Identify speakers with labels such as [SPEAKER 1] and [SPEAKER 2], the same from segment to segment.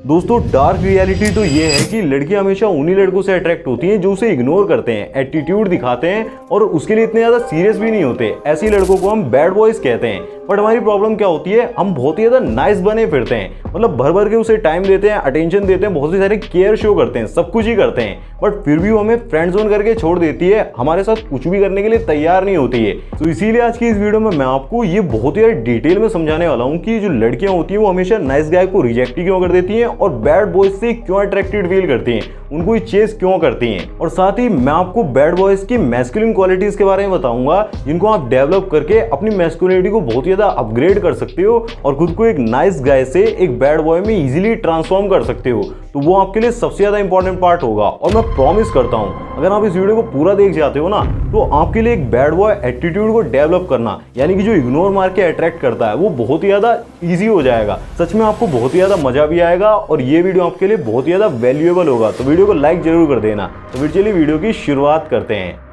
[SPEAKER 1] दोस्तों dark reality तो ये है कि लड़कियां हमेशा उन्हीं लड़कों से अट्रैक्ट होती हैं जो उसे इग्नोर करते हैं, एटीट्यूड दिखाते हैं और उसके लिए इतने ज़्यादा सीरियस भी नहीं होते। ऐसे लड़कों को हम बैड बॉयज कहते हैं। बट हमारी प्रॉब्लम क्या होती है, हम बहुत ही ज़्यादा नाइस बने फिरते हैं, मतलब भर भर के उसे टाइम देते हैं, अटेंशन देते हैं, बहुत सी सारे केयर शो करते हैं, सब कुछ ही करते हैं, बट फिर भी वो हमें फ्रेंड जोन करके छोड़ देती है, हमारे साथ कुछ भी करने के लिए तैयार नहीं होती है। तो इसीलिए आज की इस वीडियो में मैं आपको ये बहुत ही डिटेल में समझाने वाला हूँ कि जो लड़कियां होती हैं वो हमेशा नाइस गाय को रिजेक्ट क्यों कर देती हैं और बैड बॉयज से क्यों अट्रैक्टेड फील करती हैं, उनको चेस क्यों करती हैं। और साथ ही मैं आपको बैड बॉयज की मैस्कुलिन क्वालिटीज के बारे में बताऊंगा जिनको आप डेवलप करके अपनी मैस्कुलिनिटी को बहुत ही ज्यादा अपग्रेड कर सकते हो और खुद को एक नाइस गाय से एक बैड बॉय में इजीली ट्रांसफॉर्म कर सकते हो। तो वो आपके लिए सबसे ज्यादा इंपॉर्टेंट पार्ट होगा और मैं प्रॉमिस करता हूं अगर आप इस वीडियो को पूरा देख जाते हो ना तो आपके लिए एक बैड बॉय एटीट्यूड को डेवलप करना, यानी कि जो इग्नोर मार के अट्रैक्ट करता है, वो बहुत ही ज्यादा ईजी हो जाएगा। सच में आपको बहुत ही ज्यादा मजा भी आएगा और ये वीडियो आपके लिए बहुत ही ज्यादा वैल्यूएबल होगा। तो वीडियो को लाइक जरूर कर देना। तो फिर चलिए वीडियो की शुरुआत करते हैं।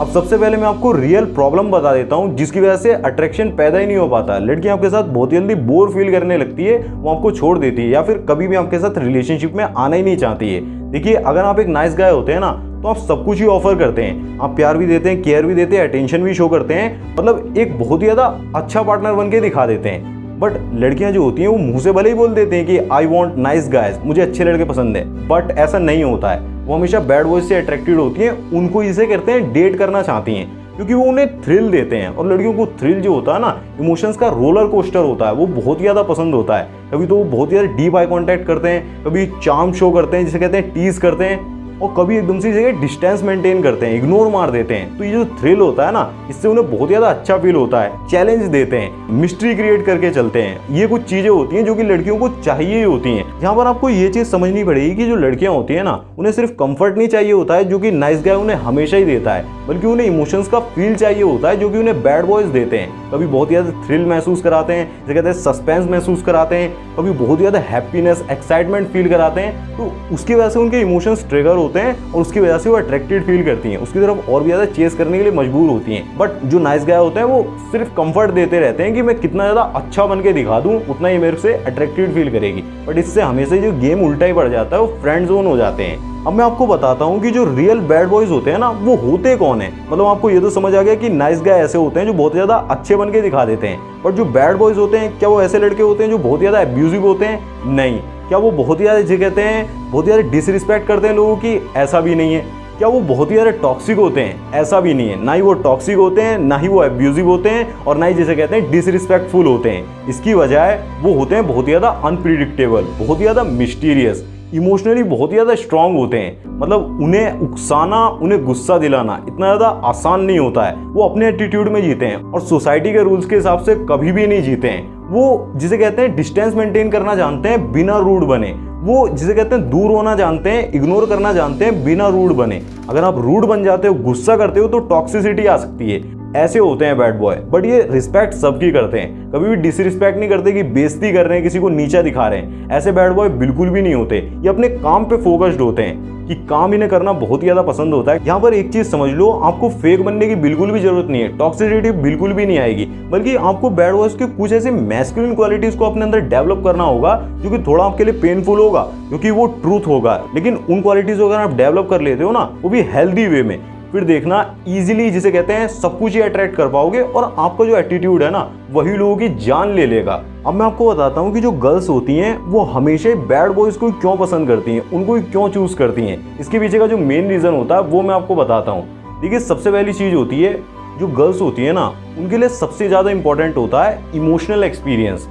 [SPEAKER 1] अब सबसे पहले मैं आपको रियल प्रॉब्लम बता देता हूं जिसकी वजह से अट्रैक्शन पैदा ही नहीं हो पाता। लड़कियां आपके साथ बहुत जल्दी बोर फील करने लगती है, वो आपको छोड़ देती है या फिर कभी भी आपके साथ रिलेशनशिप में आना ही नहीं चाहती है। देखिए, अगर आप एक नाइस गाय होते हैं ना तो आप सब कुछ ही ऑफर करते हैं, आप प्यार भी देते हैं, केयर भी देते हैं, अटेंशन भी शो करते हैं, मतलब एक बहुत ही ज्यादा अच्छा पार्टनर बन के दिखा देते हैं। बट लड़कियां जो होती हैं वो मुंह से भले ही बोल देते हैं कि आई वॉन्ट नाइस गाइज, मुझे अच्छे लड़के पसंद है, बट ऐसा नहीं होता है। वो हमेशा बैड बॉयज से अट्रैक्टेड होती हैं, उनको इसे कहते हैं डेट करना चाहती हैं क्योंकि वो उन्हें थ्रिल देते हैं। और लड़कियों को थ्रिल जो होता है ना, इमोशंस का रोलर कोस्टर होता है, वो बहुत ही ज़्यादा पसंद होता है। कभी तो वो बहुत ही ज़्यादा डीप आई कॉन्टैक्ट करते हैं, कभी चार्म शो करते हैं जिसे कहते हैं टीज करते हैं, और कभी एकदम से जगह डिस्टेंस मेंटेन करते हैं, इग्नोर मार देते हैं। तो ये जो थ्रिल होता है ना, इससे उन्हें बहुत ज़्यादा अच्छा फील होता है। चैलेंज देते हैं, मिस्ट्री क्रिएट करके चलते हैं। ये कुछ चीज़ें होती हैं जो कि लड़कियों को चाहिए ही होती हैं। यहाँ पर आपको ये चीज़ समझनी पड़ेगी कि जो लड़कियाँ होती हैं ना, उन्हें सिर्फ कंफर्ट नहीं चाहिए होता है जो कि नाइस गाय उन्हें हमेशा ही देता है, बल्कि उन्हें इमोशंस का फील चाहिए होता है जो कि उन्हें बैड बॉयज देते हैं। कभी बहुत ज़्यादा थ्रिल महसूस कराते हैं, जैसे कहते हैं सस्पेंस महसूस कराते हैं, कभी बहुत ज़्यादा हैप्पीनेस, एक्साइटमेंट फील कराते हैं। तो उसकी वजह से उनके इमोशंस ट्रिगर होते हैं और उसकी वजह से वो अट्रैक्टेड फील करती हैं, उसकी तरफ और भी ज़्यादा चेस करने के लिए मजबूर होती हैं। बट जो नाइस गाय होते हैं वो सिर्फ कंफर्ट देते रहते हैं कि मैं कितना ज़्यादा अच्छा बन के दिखा दूँ, उतना ही मेरे से अट्रैक्टेड फील करेगी। बट इससे हमेशा जो गेम उल्टा ही पड़ जाता है, वो फ्रेंड जोन हो जाते हैं। अब मैं आपको बताता हूँ कि जो रियल बैड बॉयज होते हैं ना, वो होते कौन है। मतलब आपको ये तो समझ आ गया कि नाइस गाय ऐसे होते हैं जो बहुत ज़्यादा अच्छे बन के दिखा देते हैं, बट जो बैड बॉयज होते हैं, क्या वो ऐसे लड़के होते हैं जो बहुत ज़्यादा एब्यूजिव होते हैं? नहीं। क्या वो बहुत ही ज़्यादा जो कहते हैं बहुत ज़्यादा डिसरिस्पेक्ट करते हैं लोगों की? ऐसा भी नहीं है। क्या वो बहुत ही ज़्यादा टॉक्सिक होते हैं? ऐसा भी नहीं है। ना ही वो टॉक्सिक होते हैं, ना ही वो एब्यूजिव होते हैं, और ना ही जिसे कहते हैं डिसरिस्पेक्टफुल होते हैं। इसकी बजाय वो होते हैं बहुत ही ज़्यादा अनप्रिडिक्टेबल, बहुत ही ज़्यादा मिस्टीरियस, इमोशनली बहुत ही ज़्यादा स्ट्रांग होते हैं। मतलब उन्हें उकसाना, उन्हें गुस्सा दिलाना इतना ज़्यादा आसान नहीं होता है। वो अपने एटीट्यूड में जीते हैं और सोसाइटी के रूल्स के हिसाब से कभी भी नहीं जीते हैं। वो जिसे कहते हैं डिस्टेंस मेंटेन करना जानते हैं बिना रूड बने। वो जिसे कहते हैं दूर होना जानते हैं, इग्नोर करना जानते हैं बिना रूड बने। अगर आप रूड बन जाते हो, गुस्सा करते हो, तो टॉक्सिसिटी आ सकती है। ऐसे होते हैं बैड बॉय। बट ये रिस्पेक्ट सबकी करते हैं, कभी भी डिसरिस्पेक्ट नहीं करते कि बेइज्जती कर रहे हैं, किसी को नीचा दिखा रहे हैं। ऐसे बैड बॉय बिल्कुल भी नहीं होते। ये अपने काम पे फोकस्ड होते हैं कि काम इन्हें करना बहुत ही ज्यादा पसंद होता है। यहाँ पर एक चीज समझ लो, आपको फेक बनने की बिल्कुल भी जरूरत नहीं है, टॉक्सिसिटी बिल्कुल भी नहीं आएगी, बल्कि आपको बैड बॉयज के कुछ ऐसे मैस्कुलिन क्वालिटीज को अपने अंदर डेवलप करना होगा जो कि थोड़ा आपके लिए पेनफुल होगा, क्योंकि वो ट्रूथ होगा। लेकिन उन क्वालिटीज को अगर आप डेवलप कर लेते हो ना, वो भी हेल्दी वे में, फिर देखना इजीली जिसे कहते हैं सब कुछ ही अट्रैक्ट कर पाओगे और आपका जो एटीट्यूड है ना, वही लोगों की जान ले लेगा। अब मैं आपको बताता हूँ कि जो गर्ल्स होती हैं वो हमेशा बैड बॉयज को क्यों पसंद करती हैं, उनको क्यों चूज करती हैं। इसके पीछे का जो मेन रीजन होता है वो मैं आपको बताता हूँ। देखिए, सबसे पहली चीज होती है, जो गर्ल्स होती है ना, उनके लिए सबसे ज्यादा इंपॉर्टेंट होता है इमोशनल एक्सपीरियंस।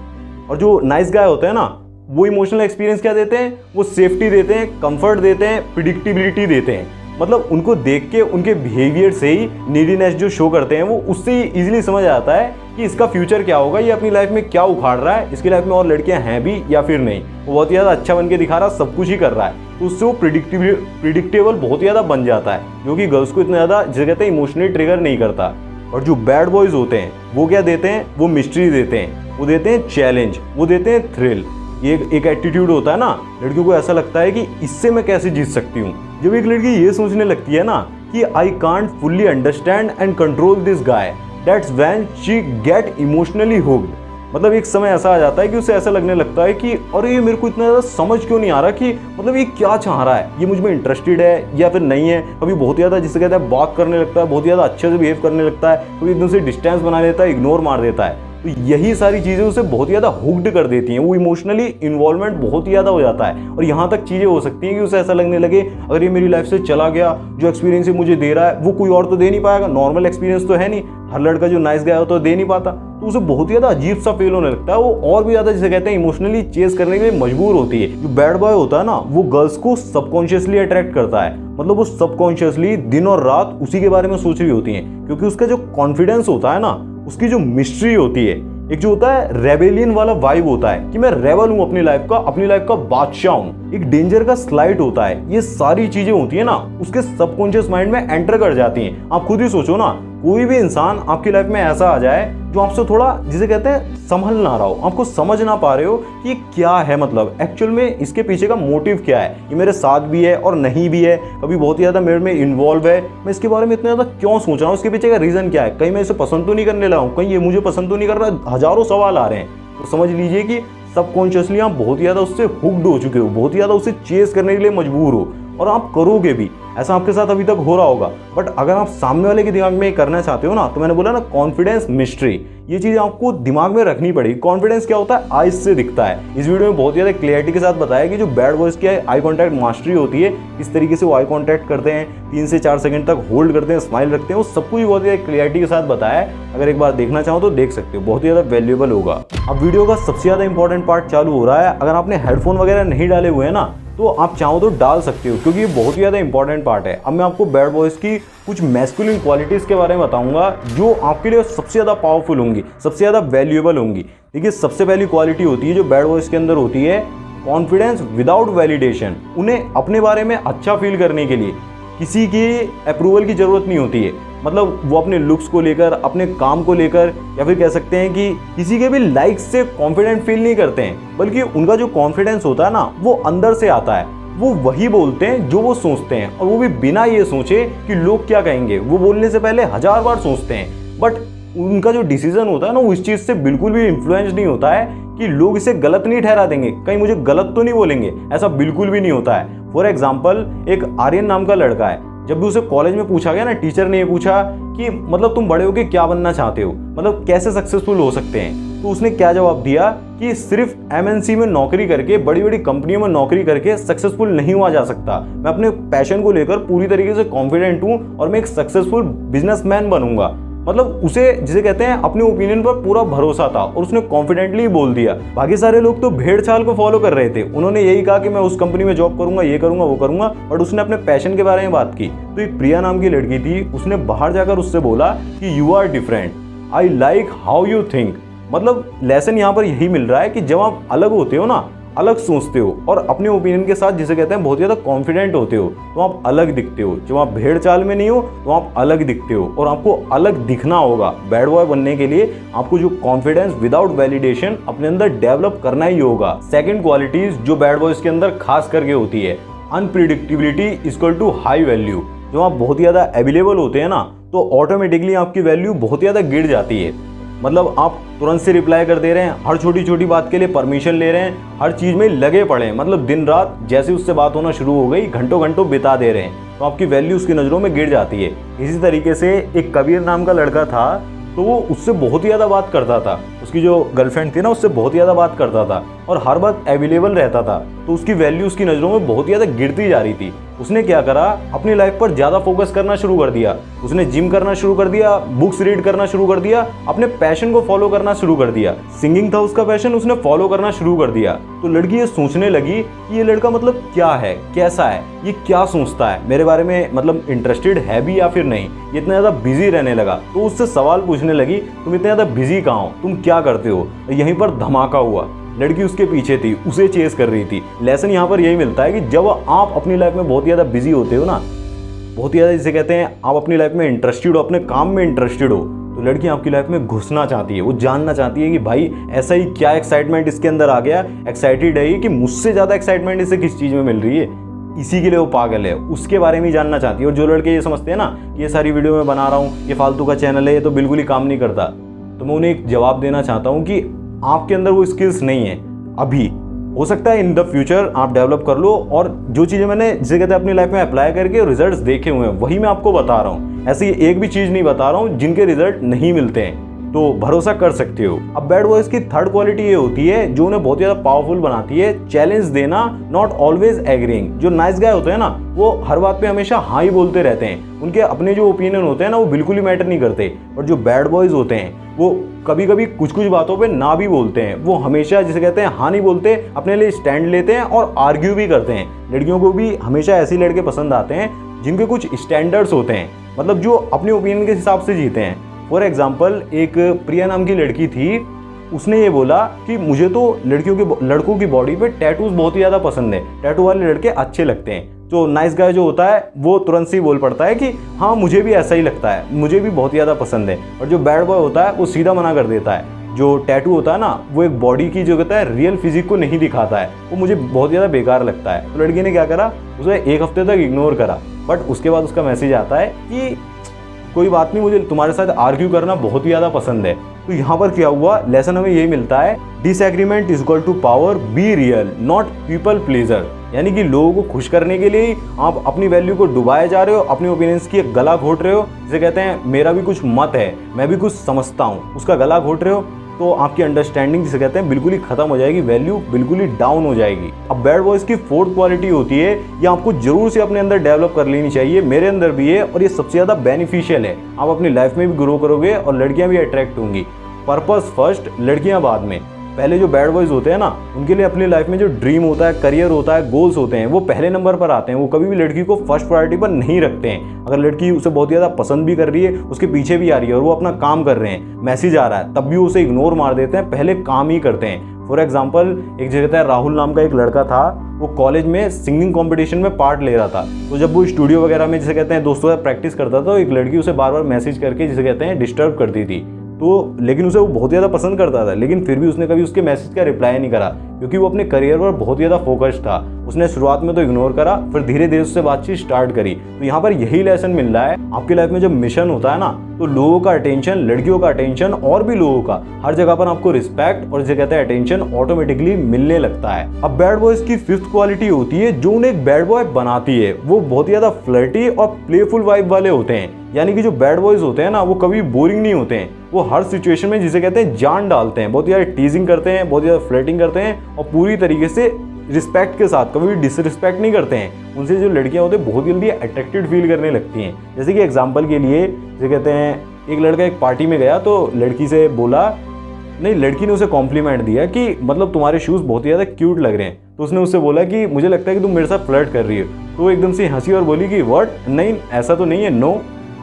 [SPEAKER 1] और जो नाइस गाय होते हैं ना, वो इमोशनल एक्सपीरियंस क्या देते हैं? वो सेफ्टी देते हैं, कंफर्ट देते हैं, प्रिडिक्टेबिलिटी देते हैं। मतलब उनको देख के, उनके बिहेवियर से ही नीडीनेस जो शो करते हैं, वो उससे ही इजीली समझ आता है कि इसका फ्यूचर क्या होगा, ये अपनी लाइफ में क्या उखाड़ रहा है, इसकी लाइफ में और लड़कियां हैं भी या फिर नहीं। वो बहुत ही ज़्यादा अच्छा बन के दिखा रहा है, सब कुछ ही कर रहा है, तो उससे वो प्रिडिक्टेबल बहुत ही ज़्यादा बन जाता है, जो कि गर्ल्स को इतना ज़्यादा जिसे कहते हैं इमोशनली ट्रिगर नहीं करता। और जो बैड बॉयज होते हैं वो क्या देते हैं? वो मिस्ट्री देते हैं, वो देते हैं चैलेंज, वो देते हैं थ्रिल। ये एक एटीट्यूड होता है ना, लड़कियों को ऐसा लगता है कि इससे मैं कैसे जीत सकती हूँ। जब एक लड़की ये सोचने लगती है ना कि I can't fully understand and control this guy, that's when she get emotionally hooked. मतलब एक समय ऐसा आ जाता है कि उसे ऐसा लगने लगता है कि अरे ये मेरे को इतना ज़्यादा समझ क्यों नहीं आ रहा कि मतलब ये क्या चाह रहा है, ये मुझ में इंटरेस्टेड है या फिर नहीं है। कभी बहुत ज़्यादा जिसे कहते हैं बात करने लगता है, बहुत ज़्यादा अच्छे से बिहेव करने लगता है, कभी एकदम से डिस्टेंस बना लेता है, इग्नोर मार देता है। तो यही सारी चीज़ें उसे बहुत ज़्यादा हुक्ड कर देती हैं, वो इमोशनली इन्वॉल्वमेंट बहुत ही ज़्यादा हो जाता है। और यहाँ तक चीज़ें हो सकती हैं कि उसे ऐसा लगने लगे अगर ये मेरी लाइफ से चला गया, जो एक्सपीरियंस ये मुझे दे रहा है वो कोई और तो दे नहीं पाएगा, नॉर्मल एक्सपीरियंस तो है नहीं, हर लड़का जो नाइस गाय हो तो दे नहीं पाता। तो उसे बहुत ही ज़्यादा अजीब सा फील होने लगता है, वो और भी ज़्यादा जिसे कहते हैं इमोशनली चेस करने के लिए मजबूर होती है। जो बैड बॉय होता है ना, वो गर्ल्स को सबकॉन्शियसली अट्रैक्ट करता है, मतलब वो सबकॉन्शियसली दिन और रात उसी के बारे में सोच रही होती हैं, क्योंकि उसका जो कॉन्फिडेंस होता है ना, उसकी जो मिस्ट्री होती है, एक जो होता है रेबेलियन वाला वाइब होता है कि मैं रेबल हूं, अपनी लाइफ का बादशाह हूं, एक डेंजर का स्लाइड होता है। ये सारी चीजें होती है ना, उसके सबकॉन्शियस माइंड में एंटर कर जाती हैं। आप खुद ही सोचो ना, कोई भी इंसान आपकी लाइफ में ऐसा आ जाए जो आपसे थोड़ा जिसे कहते हैं संभल ना रहा हो, आपको समझ ना पा रहे हो कि क्या है, मतलब एक्चुअल में इसके पीछे का मोटिव क्या है, ये मेरे साथ भी है और नहीं भी है, कभी बहुत ही ज़्यादा मेरे में इन्वॉल्व है, मैं इसके बारे में इतना ज़्यादा क्यों सोच रहा हूँ, इसके पीछे का रीज़न क्या है, कहीं मैं इसे पसंद तो नहीं करने लगा हूँ, कहीं ये मुझे पसंद तो नहीं कर रहा, हज़ारों सवाल आ रहे हैं। तो समझ लीजिए कि सबकॉन्शियसली आप बहुत ही ज़्यादा उससे हुक्ड हो चुके हो, बहुत ही ज़्यादा उसे चेस करने के लिए मजबूर हो, और आप करोगे भी। ऐसा आपके साथ अभी तक हो रहा होगा। बट अगर आप सामने वाले के दिमाग में ये करना चाहते हो ना, तो मैंने बोला ना कॉन्फिडेंस मिस्ट्री, ये चीज़ आपको दिमाग में रखनी पड़ेगी। कॉन्फिडेंस क्या होता है, आइज से दिखता है। इस वीडियो में बहुत ज़्यादा क्लियरिटी के साथ बताया कि जो बैड बॉयज़ की आई कॉन्टैक्ट मास्टरी होती है, किस तरीके से वो आई कॉन्टैक्ट करते हैं, 3 से 4 सेकंड तक होल्ड करते हैं, स्माइल रखते हैं, वो सब कुछ बहुत ज़्यादा क्लियरिटी के साथ बताया है। अगर एक बार देखना चाहो तो देख सकते हो, बहुत ही ज़्यादा वैल्यूएबल होगा। अब वीडियो का सबसे ज़्यादा इंपॉर्टेंट पार्ट चालू हो रहा है। अगर आपने हेडफोन वगैरह नहीं डाले हुए हैं ना, तो आप चाहो तो डाल सकते हो, क्योंकि ये बहुत ही ज़्यादा इंपॉर्टेंट पार्ट है। अब मैं आपको बैड बॉयज़ की कुछ मैस्कुलिन क्वालिटीज़ के बारे में बताऊंगा जो आपके लिए सबसे ज़्यादा पावरफुल होंगी, सबसे ज़्यादा वैल्यूएबल होंगी। देखिए, सबसे पहली क्वालिटी होती है जो बैड बॉयज़ के अंदर होती है, कॉन्फिडेंस विदाउट वैलिडेशन। उन्हें अपने बारे में अच्छा फील करने के लिए किसी की अप्रूवल की ज़रूरत नहीं होती है। मतलब वो अपने लुक्स को लेकर, अपने काम को लेकर, या फिर कह सकते हैं कि किसी के भी लाइक्स से कॉन्फिडेंट फील नहीं करते हैं, बल्कि उनका जो कॉन्फिडेंस होता है ना, वो अंदर से आता है। वो वही बोलते हैं जो वो सोचते हैं, और वो भी बिना ये सोचे कि लोग क्या कहेंगे। वो बोलने से पहले 1000 बार सोचते हैं। बट उनका जो डिसीजन होता है ना, वो इस चीज़ से बिल्कुल भी इन्फ्लुएंस नहीं होता है कि लोग इसे गलत नहीं ठहरा देंगे, कहीं मुझे गलत तो नहीं बोलेंगे, ऐसा बिल्कुल भी नहीं होता है। फॉर एग्जाम्पल, एक आर्यन नाम का लड़का है। जब भी उसे कॉलेज में पूछा गया ना, टीचर ने ये पूछा कि मतलब तुम बड़े होके क्या बनना चाहते हो, मतलब कैसे सक्सेसफुल हो सकते हैं, तो उसने क्या जवाब दिया कि सिर्फ MNC में नौकरी करके, बड़ी बड़ी कंपनियों में नौकरी करके सक्सेसफुल नहीं हुआ जा सकता। मैं अपने पैशन को लेकर पूरी तरीके से कॉन्फिडेंट हूँ और मैं एक सक्सेसफुल बिजनेसमैन बनूंगा। मतलब उसे जिसे कहते हैं अपने ओपिनियन पर पूरा भरोसा था, और उसने कॉन्फिडेंटली बोल दिया। बाकी सारे लोग तो भेड़ चाल को फॉलो कर रहे थे। उन्होंने यही कहा कि मैं उस कंपनी में जॉब करूंगा, ये करूंगा, वो करूंगा, बट उसने अपने पैशन के बारे में बात की। तो एक प्रिया नाम की लड़की थी, उसने बाहर जाकर उससे बोला कि you are different, I like how you think. मतलब लेसन यहाँ पर यही मिल रहा है कि जब आप अलग होते हो ना, अलग सोचते हो और अपने ओपिनियन के साथ जिसे कहते हैं बहुत ज़्यादा कॉन्फिडेंट होते हो, तो आप अलग दिखते हो। जब आप भेड़ चाल में नहीं हो तो आप अलग दिखते हो, और आपको अलग दिखना होगा। बैड बॉय बनने के लिए आपको जो कॉन्फिडेंस विदाउट वैलिडेशन अपने अंदर डेवलप करना ही होगा। सेकंड क्वालिटीज जो बैड बॉयज के अंदर खास करके होती है, unpredictability equal to high value. जब आप बहुत ही ज़्यादा अवेलेबल होते हैं ना, तो ऑटोमेटिकली आपकी वैल्यू बहुत ज़्यादा गिर जाती है। मतलब आप तुरंत से रिप्लाई कर दे रहे हैं, हर छोटी छोटी बात के लिए परमिशन ले रहे हैं, हर चीज़ में लगे पड़े हैं। मतलब दिन रात जैसे उससे बात होना शुरू हो गई, घंटों घंटों बिता दे रहे हैं, तो आपकी वैल्यू उसकी नज़रों में गिर जाती है। इसी तरीके से एक कबीर नाम का लड़का था, तो वो उससे बहुत ही ज़्यादा बात करता था। उसकी जो गर्लफ्रेंड थी ना, उससे बहुत ही ज़्यादा बात करता था और हर वक्त अवेलेबल रहता था, तो उसकी वैल्यू उसकी नज़रों में बहुत ही ज़्यादा गिरती जा रही थी। उसने क्या करा, अपनी लाइफ पर ज़्यादा फोकस करना शुरू कर दिया। उसने जिम करना शुरू कर दिया, बुक्स रीड करना शुरू कर दिया, अपने पैशन को फॉलो करना शुरू कर दिया। सिंगिंग था उसका पैशन, उसने फॉलो करना शुरू कर दिया। तो लड़की ये सोचने लगी कि ये लड़का मतलब क्या है, कैसा है, ये क्या सोचता है, मेरे बारे में मतलब इंटरेस्टेड है भी या फिर नहीं। ये इतना ज़्यादा बिजी रहने लगा, तो उससे सवाल पूछने लगी, तुम इतने ज़्यादा बिजी कहाँ हो, तुम क्या करते हो। यहीं पर धमाका हुआ। लड़की उसके पीछे थी, उसे चेस कर रही थी। लेसन यहाँ पर यही मिलता है कि जब आप अपनी लाइफ में बहुत ज़्यादा बिजी होते हो ना, बहुत ज़्यादा जिसे कहते हैं आप अपनी लाइफ में इंटरेस्टेड हो, अपने काम में इंटरेस्टेड हो, तो लड़की आपकी लाइफ में घुसना चाहती है। वो जानना चाहती है कि भाई ऐसा ही क्या एक्साइटमेंट इसके अंदर आ गया, एक्साइटेड है कि मुझसे ज़्यादा एक्साइटमेंट इसे किस चीज़ में मिल रही है, इसी के लिए वो पागल है, उसके बारे में जानना चाहती है। और जो लड़के ये समझते हैं ना कि ये सारी वीडियो मैं बना रहा हूँ, ये फालतू का चैनल है, ये तो बिल्कुल ही काम नहीं करता, तो मैं उन्हें एक जवाब देना चाहता हूँ कि आपके अंदर वो स्किल्स नहीं है अभी। हो सकता है इन द फ्यूचर आप डेवलप कर लो, और जो चीज़ें मैंने जिसे कहते हैं अपनी लाइफ में अप्लाई करके रिजल्ट्स देखे हुए हैं वही मैं आपको बता रहा हूँ। ऐसी एक भी चीज़ नहीं बता रहा हूँ जिनके रिजल्ट नहीं मिलते हैं, तो भरोसा कर सकते हो। अब बैड बॉयज़ की थर्ड क्वालिटी ये होती है जो उन्हें बहुत ज़्यादा पावरफुल बनाती है, चैलेंज देना, नॉट ऑलवेज एग्रीइंग। जो नाइस गाय होते हैं ना वो हर बात पे हमेशा हाँ ही बोलते रहते हैं, उनके अपने जो ओपिनियन होते हैं ना वो बिल्कुल ही मैटर नहीं करते। और जो बैड बॉयज़ होते हैं वो कभी कभी कुछ कुछ बातों पे ना भी बोलते हैं, वो हमेशा जिसे कहते हैं हाँ नहीं बोलते, अपने लिए स्टैंड लेते हैं और आर्ग्यू भी करते हैं। लड़कियों को भी हमेशा ऐसे लड़के पसंद आते हैं जिनके कुछ स्टैंडर्ड्स होते हैं, मतलब जो अपने ओपिनियन के हिसाब से जीते हैं। फॉर एग्जाम्पल एक प्रिया नाम की लड़की थी, उसने ये बोला कि मुझे तो लड़कों की बॉडी पे टैटूज बहुत ही ज़्यादा पसंद है, टैटू वाले लड़के अच्छे लगते हैं। जो नाइस गाय जो होता है वो तुरंत से ही बोल पड़ता है कि हाँ मुझे भी ऐसा ही लगता है, मुझे भी बहुत ज़्यादा पसंद है। और जो बैड बॉय होता है वो सीधा मना कर देता है। जो टैटू होता है ना वो एक बॉडी की जो कहता है रियल फिजिक को नहीं दिखाता है, वो मुझे बहुत ज़्यादा बेकार लगता है। तो लड़की ने क्या करा, उसे एक हफ्ते तक इग्नोर करा, बट उसके बाद उसका मैसेज आता है कि कोई बात नहीं, मुझे तुम्हारे साथ आर्ग्यू करना बहुत ही ज़्यादा पसंद है। तो यहाँ पर क्या हुआ, लेसन हमें यही मिलता है, disagreement is equal to power, be real not people pleaser. यानी कि लोगों को खुश करने के लिए आप अपनी वैल्यू को डुबाए जा रहे हो, अपने ओपिनियंस की गला घोट रहे हो। जिसे कहते हैं मेरा भी कुछ मत है, मैं भी कुछ समझता हूँ, उसका गला घोट रहे हो, तो आपकी अंडरस्टैंडिंग जिसे कहते हैं बिल्कुल ही खत्म हो जाएगी, वैल्यू बिल्कुल ही डाउन हो जाएगी। अब बैड बॉयज़ की फोर्थ क्वालिटी होती है, ये आपको जरूर से अपने अंदर डेवलप कर लेनी चाहिए, मेरे अंदर भी है और ये सबसे ज़्यादा बेनिफिशियल है। आप अपनी लाइफ में भी ग्रो करोगे और लड़कियां भी अट्रैक्ट होंगी। पर्पस फर्स्ट, लड़कियां बाद में। पहले जो बैड बॉयज़ होते हैं ना उनके लिए अपनी लाइफ में जो ड्रीम होता है, करियर होता है, गोल्स होते हैं, वो पहले नंबर पर आते हैं। वो कभी भी लड़की को फर्स्ट प्रायोरिटी पर नहीं रखते हैं। अगर लड़की उसे बहुत ज़्यादा पसंद भी कर रही है, उसके पीछे भी आ रही है और वो अपना काम कर रहे हैं, मैसेज आ रहा है, तब भी उसे इग्नोर मार देते हैं, पहले काम ही करते हैं। फॉर एग्जाम्पल एक जगह है, राहुल नाम का एक लड़का था, वो कॉलेज में सिंगिंग कंपटीशन में पार्ट ले रहा था। तो जब वो स्टूडियो वगैरह में जिसे कहते हैं दोस्तों से प्रैक्टिस करता था, तो एक लड़की उसे बार बार मैसेज करके जिसे कहते हैं डिस्टर्ब करती थी। तो लेकिन उसे वो बहुत ज़्यादा पसंद करता था, लेकिन फिर भी उसने कभी उसके मैसेज का रिप्लाई नहीं करा, क्योंकि वो अपने करियर पर बहुत ज़्यादा फोकस्ड था। उसने शुरुआत में तो इग्नोर करा, फिर धीरे धीरे उससे बातचीत स्टार्ट करी। तो यहाँ पर यही लेसन मिल रहा है, आपकी लाइफ में जब मिशन होता है ना, तो लोगों का अटेंशन, लड़कियों का अटेंशन और भी लोगों का, हर जगह पर आपको रिस्पेक्ट और जिसे कहते हैं अटेंशन ऑटोमेटिकली मिलने लगता है। अब बैड बॉयज़ की फिफ्थ क्वालिटी होती है जो उन्हें एक बैड बॉय बनाती है, वो बहुत ज़्यादा फ्लर्टी और प्लेफुल वाइब वाले होते हैं। यानी कि जो बैड बॉयज़ होते हैं ना वो कभी बोरिंग नहीं होते हैं, वो हर सिचुएशन में जिसे कहते हैं जान डालते हैं, बहुत ज़्यादा टीजिंग करते हैं, बहुत ज़्यादा फ्लर्टिंग करते हैं और पूरी तरीके से रिस्पेक्ट के साथ, कभी भी डिसरिस्पेक्ट नहीं करते हैं। उनसे जो लड़कियां होती हैं बहुत जल्दी अट्रैक्टेड फील करने लगती हैं। जैसे कि एग्जांपल के लिए जिसे कहते हैं, एक लड़का एक पार्टी में गया तो लड़की से बोला, नहीं लड़की ने उसे कॉम्प्लीमेंट दिया कि मतलब तुम्हारे शूज़ बहुत ही ज़्यादा क्यूट लग रहे हैं। तो उसने उससे बोला कि मुझे लगता है कि तुम मेरे साथ फ्लर्ट कर रही हो। तो वो एकदम से हंसी और बोली कि व्हाट, नहीं ऐसा तो नहीं है, नो।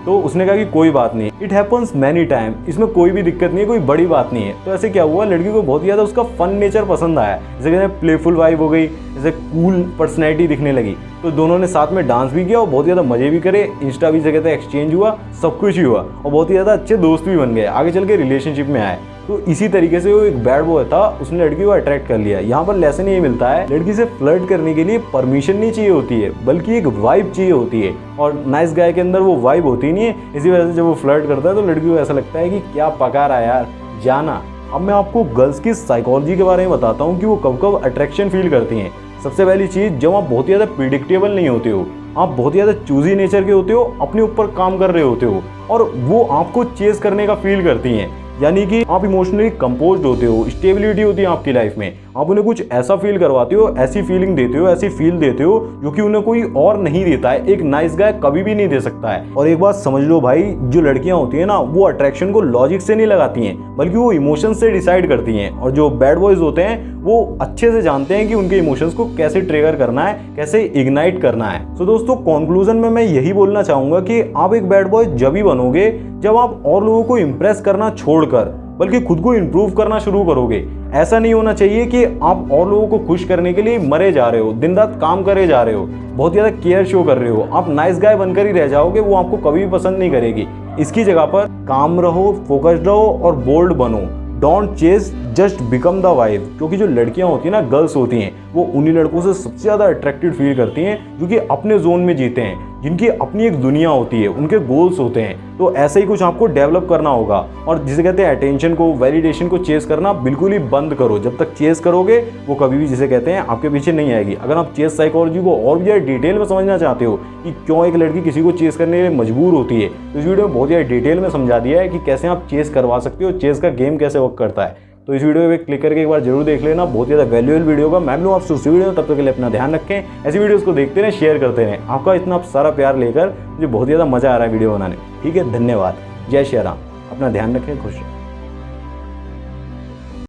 [SPEAKER 1] तो उसने कहा कि कोई बात नहीं, इट हैपन्स मैनी टाइम, इसमें कोई भी दिक्कत नहीं है, कोई बड़ी बात नहीं है। तो ऐसे क्या हुआ, लड़की को बहुत ज़्यादा उसका फन नेचर पसंद आया, जैसे कहते हैं प्लेफुल वाइब हो गई, जैसे कूल पर्सनैलिटी दिखने लगी। तो दोनों ने साथ में डांस भी किया और बहुत ज़्यादा मजे भी करे, इंस्टा भी जगह कहते हैं एक्सचेंज हुआ, सब कुछ ही हुआ और बहुत ही ज़्यादा अच्छे दोस्त भी बन गए, आगे चल के रिलेशनशिप में आए। तो इसी तरीके से वो एक बैड बॉय था, उसने लड़की को अट्रैक्ट कर लिया। यहाँ पर लेसन ये मिलता है, लड़की से फ्लर्ट करने के लिए परमिशन नहीं चाहिए होती है, बल्कि एक वाइब चाहिए होती है। और नाइस गाय के अंदर वो वाइब होती नहीं है, इसी वजह से जब वो फ्लर्ट करता है तो लड़की को ऐसा लगता है कि क्या पका रहा है यार, जाना। अब मैं आपको गर्ल्स की साइकोलॉजी के बारे में बताता हूँ कि वो कब कब अट्रैक्शन फील करती हैं। सबसे पहली चीज़, जब आप बहुत ज़्यादा प्रिडिक्टेबल नहीं होते हो, आप बहुत ज़्यादा चूजी नेचर के होते हो, अपने ऊपर काम कर रहे होते हो और वो आपको चेस करने का फील करती हैं। यानी कि आप इमोशनली कंपोज्ड होते हो, स्टेबिलिटी होती है आपकी लाइफ में, आप उन्हें कुछ ऐसा फील करवाते हो, ऐसी फीलिंग देते हो, ऐसी फील देते हो जो कि उन्हें कोई और नहीं देता है, एक नाइस गाय कभी भी नहीं दे सकता है। और एक बात समझ लो भाई, जो लड़कियां होती हैं ना वो अट्रैक्शन को लॉजिक से नहीं लगाती हैं, बल्कि वो इमोशन से डिसाइड करती हैं। और जो बैड बॉयज होते हैं वो अच्छे से जानते हैं कि उनके इमोशंस को कैसे ट्रिगर करना है, कैसे इग्नाइट करना है। तो दोस्तों कंक्लूजन में मैं यही बोलना चाहूंगा कि आप एक बैड बॉय जब ही बनोगे जब आप और लोगों को इंप्रेस करना छोड़कर बल्कि खुद को इंप्रूव करना शुरू करोगे। ऐसा नहीं होना चाहिए कि आप और लोगों को खुश करने के लिए मरे जा रहे हो, दिन रात काम करे जा रहे हो, बहुत ज़्यादा केयर शो कर रहे हो, आप नाइस गाय बनकर ही रह जाओगे, वो आपको कभी भी पसंद नहीं करेगी। इसकी जगह पर काम रहो, फोकस्ड रहो और बोल्ड बनो। Don't chase, just become the wife. क्योंकि जो लड़कियां होती हैं ना, गर्ल्स होती हैं, वो उन्हीं लड़कों से सबसे ज़्यादा अट्रैक्टेड फील करती हैं जो कि अपने जोन में जीते हैं, जिनकी अपनी एक दुनिया होती है, उनके गोल्स होते हैं। तो ऐसे ही कुछ आपको डेवलप करना होगा। और जिसे कहते हैं अटेंशन को, वैलिडेशन को चेस करना बिल्कुल ही बंद करो। जब तक चेस करोगे वो कभी भी, जिसे कहते हैं, आपके पीछे नहीं आएगी। अगर आप चेस साइकोलॉजी को और भी ज़्यादा डिटेल में समझना चाहते हो कि क्यों एक लड़की किसी को चेस करने के लिए मजबूर होती है, तो इस वीडियो में बहुत ज़्यादा डिटेल में समझा दिया है कि कैसे आप चेस करवा सकते हो, चेस का गेम कैसे वर्क करता है। तो इस वीडियो पे क्लिक करके एक बार जरूर देख लेना, बहुत ज़्यादा वैल्यूएबल वीडियो होगा। मैं मिलूँ आपसे उसी वीडियो में, तब तक के लिए अपना ध्यान रखें। ऐसी वीडियोस को देखते रहें, शेयर करते रहें। आपका इतना सारा प्यार लेकर मुझे बहुत ज़्यादा मजा आ रहा है वीडियो बनाने। ठीक है, धन्यवाद। जय श्री राम। अपना ध्यान रखें, खुश रहें।